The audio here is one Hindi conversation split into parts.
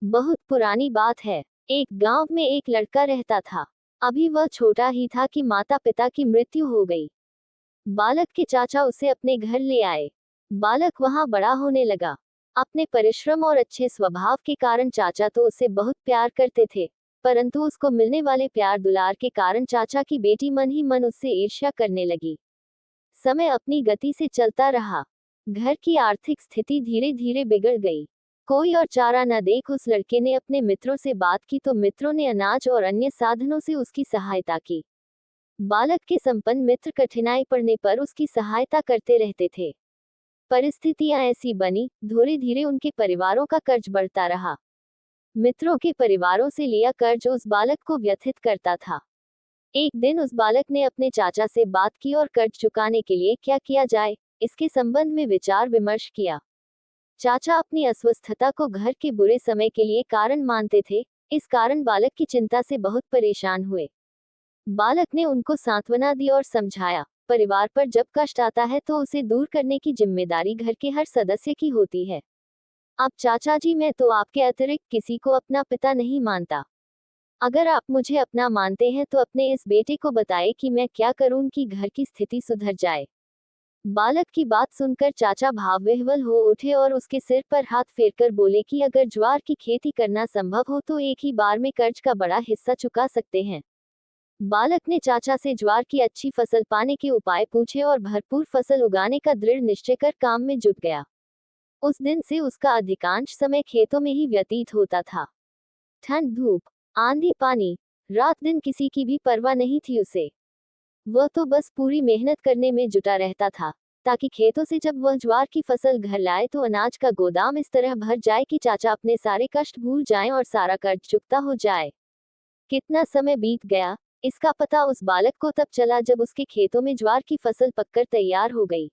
बहुत पुरानी बात है। एक गांव में एक लड़का रहता था। अभी वह छोटा ही था कि माता पिता की मृत्यु हो गई। बालक के चाचा उसे अपने घर ले आए। बालक वहां बड़ा होने लगा। अपने परिश्रम और अच्छे स्वभाव के कारण चाचा तो उसे बहुत प्यार करते थे, परंतु उसको मिलने वाले प्यार दुलार के कारण चाचा की बेटी मन ही मन उससे ईर्ष्या करने लगी। समय अपनी गति से चलता रहा। घर की आर्थिक स्थिति धीरे धीरे बिगड़ गई। कोई और चारा न देख उस लड़के ने अपने मित्रों से बात की तो मित्रों ने अनाज और अन्य साधनों से उसकी सहायता की। बालक के संपन्न मित्र कठिनाई पड़ने पर उसकी सहायता करते रहते थे। परिस्थितियां ऐसी बनी, धीरे धीरे उनके परिवारों का कर्ज बढ़ता रहा। मित्रों के परिवारों से लिया कर्ज उस बालक को व्यथित करता था। एक दिन उस बालक ने अपने चाचा से बात की और कर्ज चुकाने के लिए क्या किया जाए, इसके संबंध में विचार विमर्श किया। चाचा अपनी अस्वस्थता को घर के बुरे समय के लिए कारण मानते थे। इस कारण बालक की चिंता से बहुत परेशान हुए। बालक ने उनको सांत्वना दी और समझाया, परिवार पर जब कष्ट आता है तो उसे दूर करने की जिम्मेदारी घर के हर सदस्य की होती है। अब चाचा जी, मैं तो आपके अतिरिक्त किसी को अपना पिता नहीं मानता। अगर आप मुझे अपना मानते हैं तो अपने इस बेटे को बताएं कि मैं क्या करूं कि घर की स्थिति सुधर जाए। बालक की बात सुनकर चाचा भावविह्वल हो उठे और उसके सिर पर हाथ फेरकर बोले कि अगर ज्वार की खेती करना संभव हो तो एक ही बार में कर्ज का बड़ा हिस्सा चुका सकते हैं। बालक ने चाचा से ज्वार की अच्छी फसल पाने के उपाय पूछे और भरपूर फसल उगाने का दृढ़ निश्चय कर काम में जुट गया। उस दिन से उसका अधिकांश समय खेतों में ही व्यतीत होता था। ठंड, धूप, आंधी, पानी, रात दिन किसी की भी परवाह नहीं थी उसे। वह तो बस पूरी मेहनत करने में जुटा रहता था, ताकि खेतों से जब वह ज्वार की फसल घर लाए तो अनाज का गोदाम इस तरह भर जाए कि चाचा अपने सारे कष्ट भूल जाएं और सारा कर्ज चुकता हो जाए। कितना समय बीत गया, इसका पता उस बालक को तब चला जब उसके खेतों में ज्वार की फसल पककर तैयार हो गई।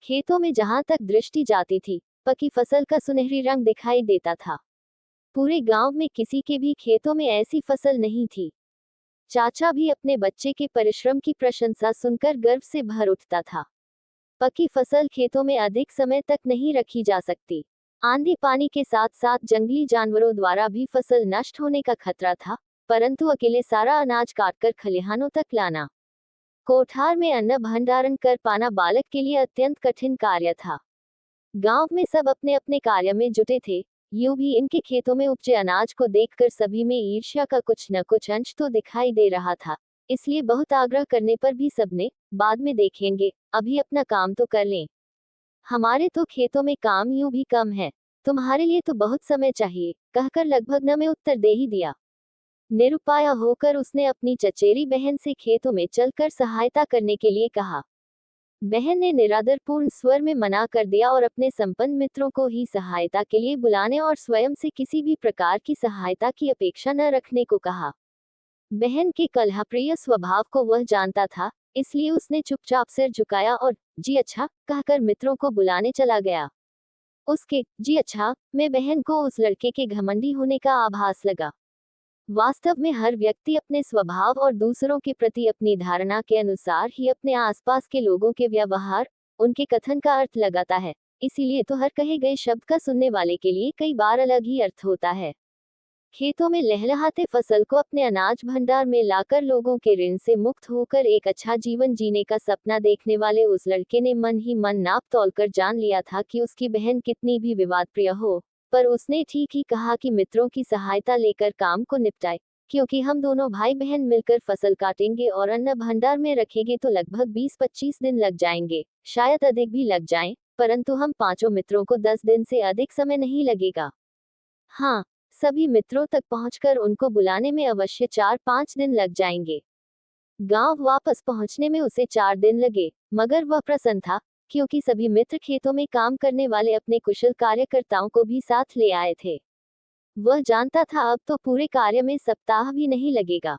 खेतों में जहां तक दृष्टि जाती थी, पकी फसल का सुनहरी रंग दिखाई देता था। पूरे गांव में किसी के भी खेतों में ऐसी फसल नहीं थी। चाचा भी अपने बच्चे के परिश्रम की प्रशंसा सुनकर गर्व से भर उठता था। पकी फसल खेतों में अधिक समय तक नहीं रखी जा सकती। आंधी पानी के साथ साथ जंगली जानवरों द्वारा भी फसल नष्ट होने का खतरा था, परंतु अकेले सारा अनाज काटकर खलिहानों तक लाना, कोठार में अन्न भंडारण कर पाना बालक के लिए अत्यंत कठिन कार्य था। गांव में सब अपने अपने कार्य में जुटे थे। यूं भी इनके खेतों में उपजे अनाज को देखकर सभी में ईर्ष्या का कुछ न कुछ अंश तो दिखाई दे रहा था। इसलिए बहुत आग्रह करने पर भी सबने, बाद में देखेंगे, अभी अपना काम तो कर लें। हमारे तो खेतों में काम यूं भी कम है, तुम्हारे लिए तो बहुत समय चाहिए, कहकर लगभग न में उत्तर दे ही दिया। निरुपाय होकर उसने अपनी चचेरी बहन से खेतों में चलकर सहायता करने के लिए कहा। बहन ने निरादरपूर्ण स्वर में मना कर दिया और अपने संपन्न मित्रों को ही सहायता के लिए बुलाने और स्वयं से किसी भी प्रकार की सहायता की अपेक्षा न रखने को कहा। बहन के कलहप्रिय स्वभाव को वह जानता था, इसलिए उसने चुपचाप सिर झुकाया और जी अच्छा कहकर मित्रों को बुलाने चला गया। उसके जी अच्छा में बहन को उस लड़के के घमंडी होने का आभास लगा। वास्तव में हर व्यक्ति अपने स्वभाव और दूसरों के प्रति अपनी धारणा के अनुसार ही अपने आसपास के लोगों के व्यवहार, उनके कथन का अर्थ लगाता है। इसीलिए तो हर कहे गए शब्द का सुनने वाले के लिए कई बार अलग ही अर्थ होता है। खेतों में लहलहाते फसल को अपने अनाज भंडार में लाकर लोगों के ऋण से मुक्त होकर एक अच्छा जीवन जीने का सपना देखने वाले उस लड़के ने मन ही मन नाप तौलकर जान लिया था कि उसकी बहन कितनी भी विवाद प्रिय हो, पर उसने ठीक ही कहा कि मित्रों की सहायता लेकर काम को निपटाए, क्योंकि हम दोनों भाई बहन मिलकर फसल काटेंगे और अन्न भंडार में रखेंगे तो लगभग 20-25 दिन लग जाएंगे, शायद अधिक भी लग जाएं, परंतु हम पांचों मित्रों को 10 दिन से अधिक समय नहीं लगेगा। हाँ, सभी मित्रों तक पहुंचकर उनको बुलाने में अवश्य 4-5 दिन लग जाएंगे। गांव वापस पहुंचने में उसे 4 दिन लगे, मगर वह प्रसन्न था, क्योंकि सभी मित्र खेतों में काम करने वाले अपने कुशल कार्यकर्ताओं को भी साथ ले आए थे। वह जानता था अब तो पूरे कार्य में सप्ताह भी नहीं लगेगा।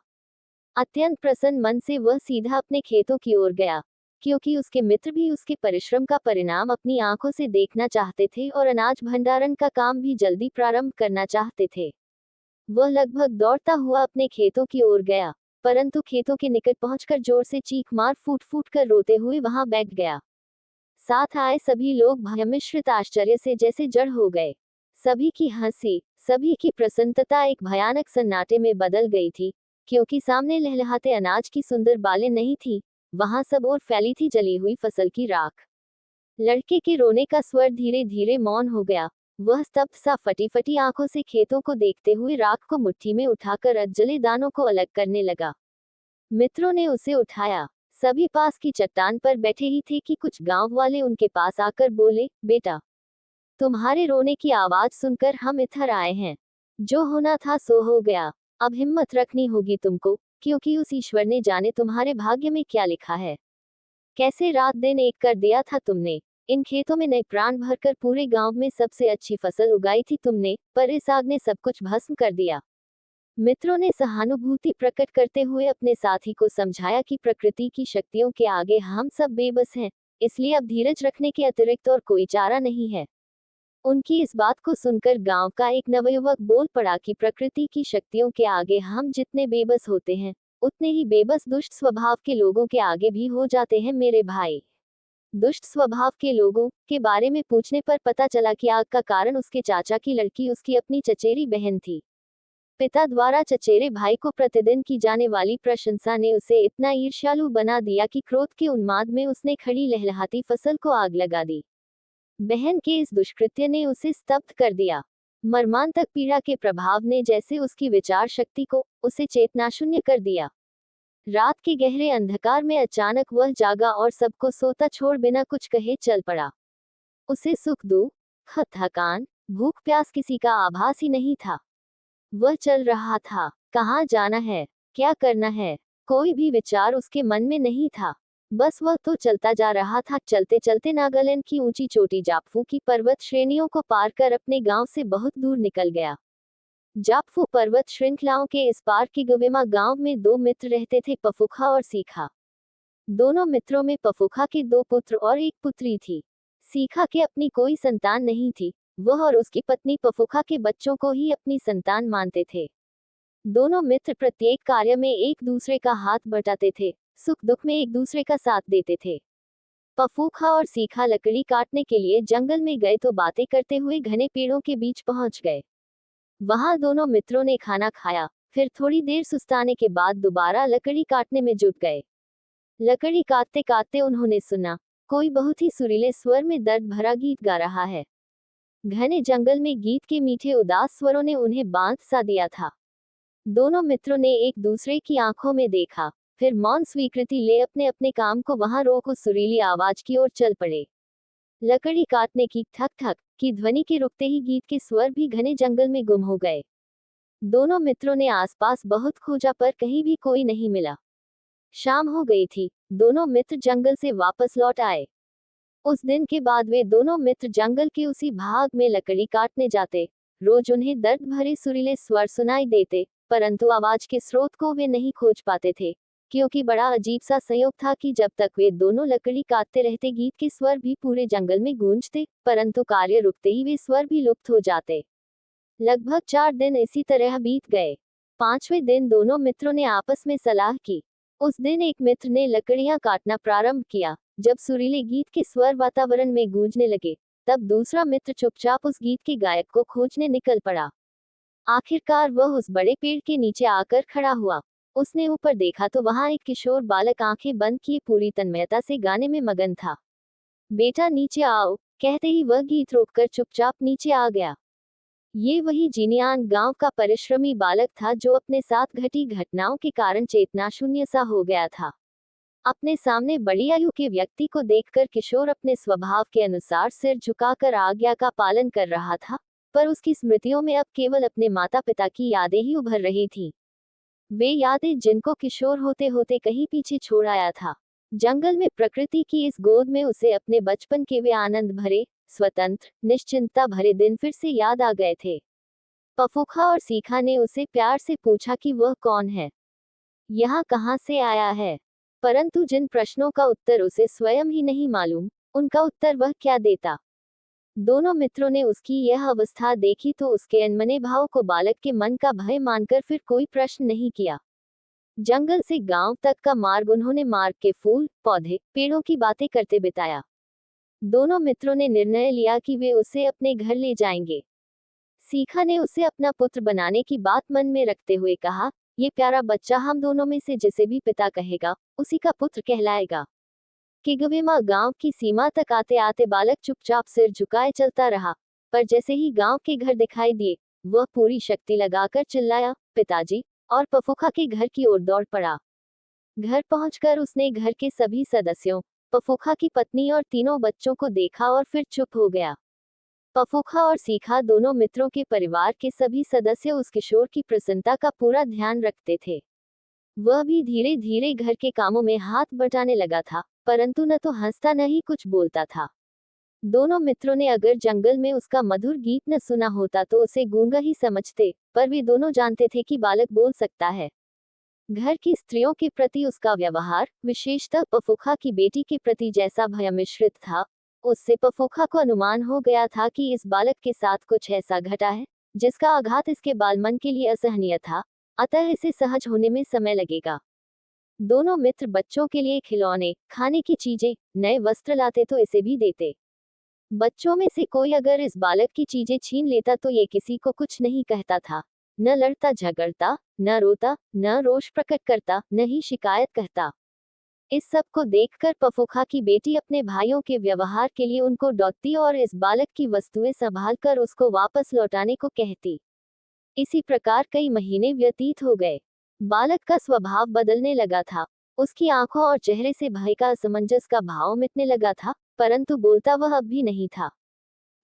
अत्यंत प्रसन्न मन से वह सीधा अपने खेतों की ओर गया, क्योंकि उसके मित्र भी उसके परिश्रम का परिणाम अपनी आंखों से देखना चाहते थे और अनाज भंडारण का काम भी जल्दी प्रारंभ करना चाहते थे। वह लगभग दौड़ता हुआ अपने खेतों की ओर गया, परंतु खेतों के निकट पहुंचकर जोर से चीख मार फूट फूट कर रोते हुए वहां बैठ गया। साथ आए सभी लोग भय मिश्रित आश्चर्य से जैसे जड़ हो गए। सभी की हंसी, सभी की प्रसन्नता एक भयानक सन्नाटे में बदल गई थी, क्योंकि सामने लहलहाते अनाज की सुंदर बालें नहीं थी, वहां सब और फैली थी जली हुई फसल की राख। लड़के के रोने का स्वर धीरे धीरे मौन हो गया। वह स्तब्ध सा फटी फटी आंखों से खेतों को देखते हुए राख को मुट्ठी में उठाकर अधजले दानों को अलग करने लगा। मित्रों ने उसे उठाया। सभी पास की चट्टान पर बैठे ही थे कि कुछ गांव वाले उनके पास आकर बोले, बेटा, तुम्हारे रोने की आवाज सुनकर हम इधर आए हैं। जो होना था सो हो गया। अब हिम्मत रखनी होगी तुमको, क्योंकि उस ईश्वर ने जाने तुम्हारे भाग्य में क्या लिखा है। कैसे रात दिन एक कर दिया था तुमने। इन खेतों में नए प्राण भरकर पूरे गांव में सबसे अच्छी फसल उगाई थी तुमने, पर इस आग ने सब कुछ भस्म कर दिया। मित्रों ने सहानुभूति प्रकट करते हुए अपने साथी को समझाया कि प्रकृति की शक्तियों के आगे हम सब बेबस हैं, इसलिए अब धीरज रखने के अतिरिक्त और कोई चारा नहीं है। उनकी इस बात को सुनकर गांव का एक नवयुवक बोल पड़ा कि प्रकृति की शक्तियों के आगे हम जितने बेबस होते हैं, उतने ही बेबस दुष्ट स्वभाव के लोगों के आगे भी हो जाते हैं मेरे भाई। दुष्ट स्वभाव के लोगों के बारे में पूछने पर पता चला कि आग का कारण उसके चाचा की लड़की उसकी अपनी चचेरी बहन थी। पिता द्वारा चचेरे भाई को प्रतिदिन की जाने वाली प्रशंसा ने उसे इतना ईर्ष्यालु बना दिया कि क्रोध के उन्माद में उसने खड़ी लहलहाती फसल को आग लगा दी। बहन के इस दुष्कृत्य ने उसे स्तब्ध कर दिया। मर्मांतक पीड़ा के प्रभाव ने जैसे उसकी विचार शक्ति को, उसे चेतनाशून्य कर दिया। रात के गहरे अंधकार में अचानक वह जागा और सबको सोता छोड़ बिना कुछ कहे चल पड़ा। उसे सुख दुख, थकान, भूख प्यास किसी का आभास ही नहीं था। वह चल रहा था, कहाँ जाना है, क्या करना है, कोई भी विचार उसके मन में नहीं था। बस वह तो चलता जा रहा था। चलते चलते नागालैंड की ऊंची चोटी जापफू की पर्वत श्रेणियों को पार कर अपने गांव से बहुत दूर निकल गया। जापफू पर्वत श्रृंखलाओं के इस पार के गवेमा गांव में दो मित्र रहते थे, पफुखा और सीखा। दोनों मित्रों में पफुखा के दो पुत्र और एक पुत्री थी। सीखा के अपनी कोई संतान नहीं थी। वह और उसकी पत्नी पफुखा के बच्चों को ही अपनी संतान मानते थे। दोनों मित्र प्रत्येक कार्य में एक दूसरे का हाथ बटाते थे, सुख दुख में एक दूसरे का साथ देते थे। पफूखा और सीखा लकड़ी काटने के लिए जंगल में गए तो बातें करते हुए घने पेड़ों के बीच पहुंच गए। वहां दोनों मित्रों ने खाना खाया, फिर थोड़ी देर सुस्ताने के बाद दोबारा लकड़ी काटने में जुट गए। लकड़ी काटते काटते उन्होंने सुना, कोई बहुत ही सुरीले स्वर में दर्द भरा गीत गा रहा है। घने जंगल में गीत के मीठे उदास स्वरों ने उन्हें बांध सा दिया था। दोनों मित्रों ने एक दूसरे की आंखों में देखा, फिर मौन स्वीकृति ले अपने अपने काम को वहां रोक उस सुरीली आवाज की ओर चल पड़े। लकड़ी काटने की ठक ठक की ध्वनि के रुकते ही गीत के स्वर भी घने जंगल में गुम हो गए। दोनों मित्रों ने आसपास बहुत खोजा पर कहीं भी कोई नहीं मिला। शाम हो गई थी। दोनों मित्र जंगल से वापस लौट आए। उस दिन के बाद वे दोनों मित्र जंगल के उसी भाग में लकड़ी काटने जाते। रोज उन्हें दर्द भरे सुरीले स्वर सुनाई देते, परंतु आवाज के स्रोत को वे नहीं खोज पाते थे, क्योंकि बड़ा अजीब सा संयोग था कि जब तक वे दोनों लकड़ी काटते रहते गीत के स्वर भी पूरे जंगल में गूंजते, परंतु कार्य रुकते ही वे स्वर भी लुप्त हो जाते। लगभग 4 दिन इसी तरह बीत गए। 5वें दिन दोनों मित्रों ने आपस में सलाह की। उस दिन एक मित्र ने लकड़ियां काटना प्रारंभ किया। जब सुरीले गीत के स्वर वातावरण में गूंजने लगे, तब दूसरा मित्र चुपचाप उस गीत के गायक को खोजने निकल पड़ा। आखिरकार वह उस बड़े पेड़ के नीचे आकर खड़ा हुआ। उसने ऊपर देखा तो वहां एक किशोर बालक आंखें बंद किए पूरी तन्मयता से गाने में मगन था। बेटा नीचे आओ, कहते ही वह गीत रोककर चुपचाप नीचे आ गया। ये वही जीनियान गांव का परिश्रमी बालक था जो अपने साथ घटी घटनाओं के कारण चेतनाशून्य सा हो गया था। अपने सामने बड़ी आयु के व्यक्ति को देखकर किशोर अपने स्वभाव के अनुसार सिर झुकाकर आज्ञा का पालन कर रहा था, पर उसकी स्मृतियों में अब केवल अपने माता पिता की यादें ही उभर रही थी। वे यादें जिनको किशोर होते होते कहीं पीछे छोड़ आया था। जंगल में प्रकृति की इस गोद में उसे अपने बचपन के वे आनंद भरे, स्वतंत्र, निश्चिंतता भरे दिन फिर से याद आ गए थे। पफूखा और सीखा ने उसे प्यार से पूछा कि वह कौन है, यहाँ कहाँ से आया है। परंतु जिन प्रश्नों का उत्तर उसे स्वयं ही नहीं मालूम, उनका उत्तर वह क्या देता। दोनों मित्रों ने उसकी यह अवस्था देखी तो उसके अनमने भाव को बालक के मन का भय मानकर फिर कोई प्रश्न नहीं किया। जंगल से गांव तक का मार्ग उन्होंने मार्ग के फूल, पौधे, पेड़ों की बातें करते बिताया। दोनों मित्रों ने निर्णय लिया कि वे उसे अपने घर ले जाएंगे। सीखा ने उसे अपना पुत्र बनाने की बात मन में रखते हुए कहा, ये प्यारा बच्चा हम दोनों में से जिसे भी पिता कहेगा उसी का पुत्र कहलाएगा। किगवेमा गांव की सीमा तक आते आते बालक चुपचाप सिर झुकाए चलता रहा, पर जैसे ही गांव के घर दिखाई दिए वह पूरी शक्ति लगाकर चिल्लाया, पिताजी, और पफूखा के घर की ओर दौड़ पड़ा। घर पहुंचकर उसने घर के सभी सदस्यों, पफूखा की पत्नी और तीनों बच्चों को देखा और फिर चुप हो गया। पफूखा और सीखा दोनों मित्रों के परिवार के सभी सदस्य उस किशोर की प्रसन्नता का पूरा ध्यान रखते थे। वह भी धीरे धीरे घर के कामों में हाथ बटाने लगा था, परंतु न तो हंसता न ही कुछ बोलता था। दोनों मित्रों ने अगर जंगल में उसका मधुर गीत न सुना होता तो उसे गूंगा ही समझते, पर वे दोनों जानते थे कि बालक बोल सकता है। घर की स्त्रियों के प्रति उसका व्यवहार, विशेषतः पफूखा की बेटी के प्रति जैसा भय मिश्रित था, उससे पफूखा को अनुमान हो गया था कि इस बालक के साथ कुछ ऐसा घटा है जिसका आघात इसके बालमन के लिए असहनीय था, अतः इसे सहज होने में समय लगेगा। दोनों मित्र बच्चों के लिए खिलौने, खाने की चीजें, नए वस्त्र लाते तो इसे भी देते। बच्चों में से कोई अगर इस बालक की चीजें छीन लेता तो ये किसी को कुछ नहीं कहता था, न लड़ता झगड़ता, न रोता, न रोष प्रकट करता, न ही शिकायत करता। इस सब को देखकर पफूखा की बेटी अपने भाइयों के व्यवहार के लिए उनको डॉटती और इस बालक की वस्तुएं संभाल कर उसको वापस लौटाने को कहती। इसी प्रकार कई महीने व्यतीत हो गए। बालक का स्वभाव बदलने लगा था। उसकी आंखों और चेहरे से भय का असमंजस का भाव मिटने लगा था, परंतु बोलता वह अब भी नहीं था।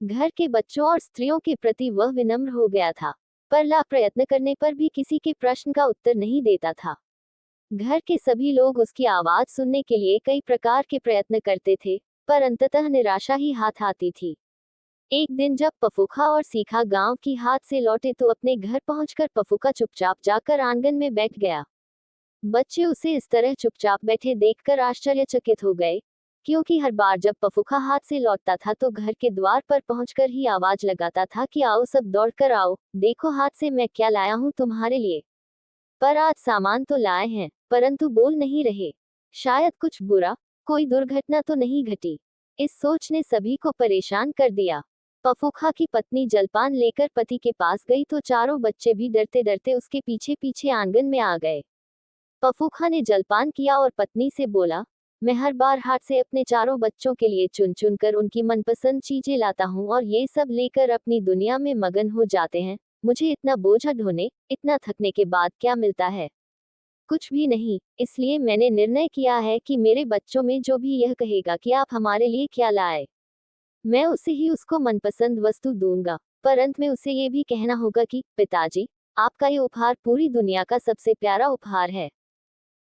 घर के बच्चों और स्त्रियों के प्रति वह विनम्र हो गया था, पर लाख प्रयत्न करने पर भी किसी के प्रश्न का उत्तर नहीं देता था। घर के सभी लोग उसकी आवाज सुनने के लिए कई प्रकार के प्रयत्न करते थे, पर अंततः निराशा ही हाथ आती थी। एक दिन जब पफूखा और सीखा गांव की हाट से लौटे तो अपने घर पहुंचकर पफूखा चुपचाप जाकर आंगन में बैठ गया। बच्चे उसे इस तरह चुपचाप बैठे देखकर आश्चर्यचकित हो गए, क्योंकि हर बार जब पफूखा हाथ से लौटता था तो घर के द्वार पर पहुंचकर ही आवाज लगाता था कि आओ सब दौड़कर आओ, देखो हाथ से मैं क्या लाया हूं तुम्हारे लिए। पर आज सामान तो लाए हैं, परंतु बोल नहीं रहे। शायद कुछ बुरा, कोई दुर्घटना तो नहीं घटी। इस सोच ने सभी को परेशान कर दिया। पफूखा की पत्नी जलपान लेकर पति के पास गई तो चारों बच्चे भी डरते डरते उसके पीछे पीछे आंगन में आ गए। पफूखा ने जलपान किया और पत्नी से बोला, मैं हर बार हाट से अपने चारों बच्चों के लिए चुन चुन कर उनकी मनपसंद चीजें लाता हूँ और ये सब लेकर अपनी दुनिया में मगन हो जाते हैं। मुझे इतना बोझा ढोने, इतना थकने के बाद क्या मिलता है? कुछ भी नहीं। इसलिए मैंने निर्णय किया है कि मेरे बच्चों में जो भी यह कहेगा कि आप हमारे लिए क्या लाए, मैं उसे ही उसको मनपसंद वस्तु दूंगा। पर अंत में उसे ये भी कहना होगा कि पिताजी, आपका ये उपहार पूरी दुनिया का सबसे प्यारा उपहार है।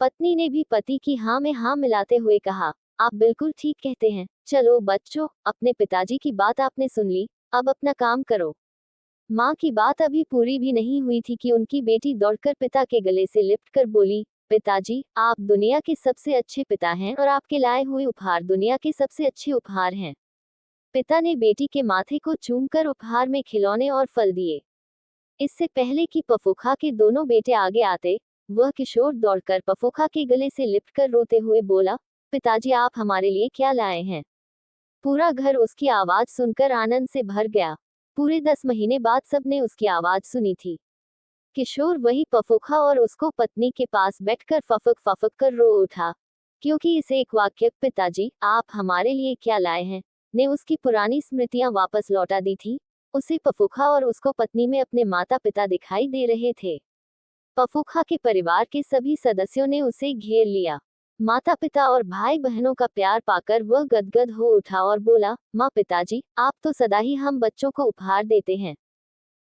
पत्नी ने भी पति की हाँ में हाँ मिलाते हुए कहा, आप बिल्कुल ठीक कहते हैं। चलो बच्चों, अपने पिताजी की बात आपने सुन ली, अब अपना काम करो। माँ की बात अभी पूरी भी नहीं हुई थी कि उनकी बेटी दौड़कर पिता के गले से लिपटकर बोली, पिताजी, आप दुनिया के सबसे अच्छे पिता हैं और आपके लाए हुए उपहार दुनिया के सबसे अच्छे उपहार हैं। पिता ने बेटी के माथे को चूमकर उपहार में खिलौने और फल दिए। इससे पहले कि पफूखा के दोनों बेटे आगे आते, वह किशोर दौड़कर पफूखा के गले से लिपटकर रोते हुए बोला, पिताजी आप हमारे लिए क्या लाए हैं? पूरा घर उसकी आवाज सुनकर आनंद से भर गया। पूरे 10 महीने बाद सबने उसकी आवाज सुनी थी। किशोर वही पफूखा और उसको पत्नी के पास बैठकर फफक फफक कर रो उठा, क्योंकि इसे एक वाक्य, पिताजी आप हमारे लिए क्या लाए हैं, ने उसकी पुरानी स्मृतियां वापस लौटा दी थी। उसे पफूखा और उसको पत्नी में अपने माता पिता दिखाई दे रहे थे। पफूखा के परिवार के सभी सदस्यों ने उसे घेर लिया। माता पिता और भाई बहनों का प्यार पाकर वह गदगद हो उठा और बोला, माँ पिताजी, आप तो सदा ही हम बच्चों को उपहार देते हैं।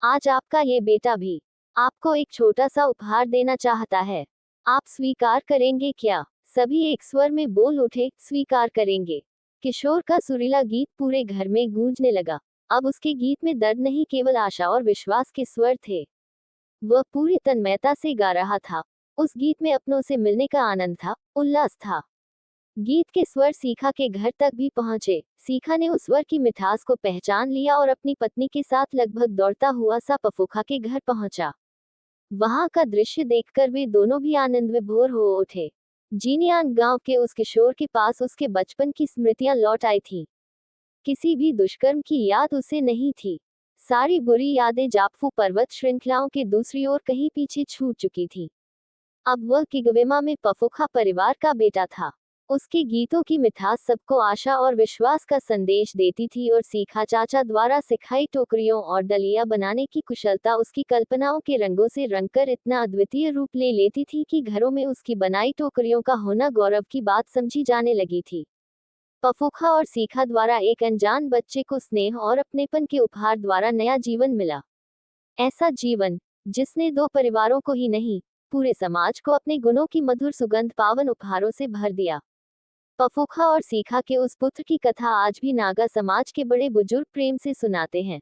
आज आपका ये बेटा भी आपको एक छोटा सा उपहार देना चाहता है। आप स्वीकार करेंगे क्या? सभी एक स्वर में बोल उठे, स्वीकार करेंगे। किशोर का सुरीला गीत पूरे घर में गूंजने लगा। अब उसके गीत में दर्द नहीं, केवल आशा और विश्वास के स्वर थे। वह पूरी तन्मयता से गा रहा था। उस गीत में अपनों से मिलने का आनंद था, उल्लास था। गीत के स्वर सीखा के घर तक भी पहुंचे। सीखा ने उस स्वर की मिठास को पहचान लिया और अपनी पत्नी के साथ लगभग दौड़ता हुआ सा पफूखा के घर पहुंचा। वहां का दृश्य देखकर वे दोनों भी आनंद विभोर हो उठे। जीनियान गांव के उस किशोर के पास उसके बचपन की स्मृतियां लौट आई थी। किसी भी दुष्कर्म की याद उसे नहीं थी। सारी बुरी यादें जापफू पर्वत श्रृंखलाओं के दूसरी ओर कहीं पीछे छूट चुकी थी। अब वह किगवेमा में पफुखा परिवार का बेटा था। उसके गीतों की मिठास सबको आशा और विश्वास का संदेश देती थी और सीखा चाचा द्वारा सिखाई टोकरियों और डलिया बनाने की कुशलता उसकी कल्पनाओं के रंगों से रंगकर इतना अद्वितीय रूप ले लेती थी कि घरों में उसकी बनाई टोकरियों का होना गौरव की बात समझी जाने लगी थी। पफूखा और सीखा द्वारा एक अनजान बच्चे को स्नेह और अपनेपन के उपहार द्वारा नया जीवन मिला। ऐसा जीवन जिसने दो परिवारों को ही नहीं, पूरे समाज को अपने गुणों की मधुर सुगंध पावन उपहारों से भर दिया। पफूखा और सीखा के उस पुत्र की कथा आज भी नागा समाज के बड़े बुजुर्ग प्रेम से सुनाते हैं।